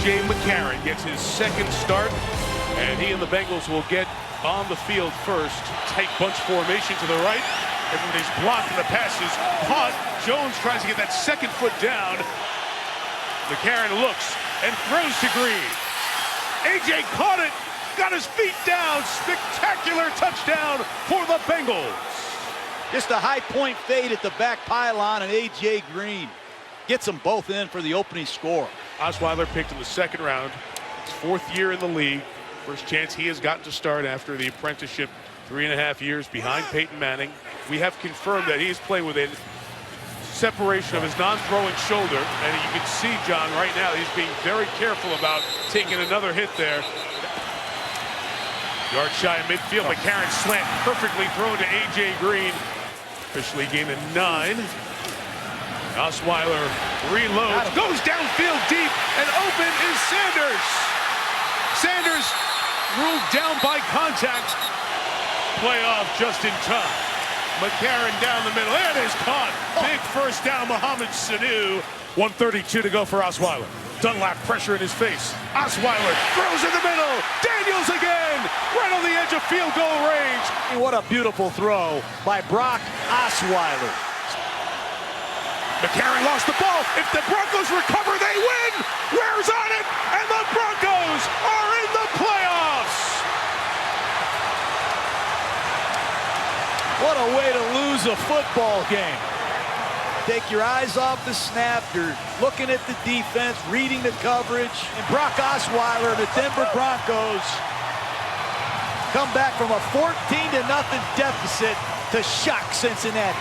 A.J. McCarron gets his second start, and he and the Bengals will get on the field first. Tight bunch formation to the right. Everybody's blocking the passes. Punt. Jones tries to get that second foot down. McCarron looks and throws to Green. A.J. caught it, got his feet down. Spectacular touchdown for the Bengals. Just a high point fade at the back pylon, and A.J. Green gets them both in for the opening score. Osweiler picked in the second round. His fourth year in the league. First chance he has gotten to start after the apprenticeship, 3.5 years behind Peyton Manning. We have confirmed that he's playing within separation of his non-throwing shoulder, and you can see, John, right now he's being very careful about taking another hit there. Yard shy of midfield, McCarron slant perfectly thrown to A.J. Green. Officially gained a 9. Osweiler reloads, goes downfield deep, and open is Sanders. Sanders ruled down by contact. Playoff just in time. McCarron down the middle, and is caught. Big first down, Mohamed Sanu. 1:32 to go for Osweiler. Dunlap pressure in his face. Osweiler throws in the middle. Daniels again, right on the edge of field goal range. What a beautiful throw by Brock Osweiler. McCarron lost the ball. If the Broncos recover, they win. Ware's on it, and the Broncos are in the playoffs. What a way to lose a football game. Take your eyes off the snap. You're looking at the defense, reading the coverage. And Brock Osweiler and the Denver Broncos come back from a 14-0 deficit to shock Cincinnati.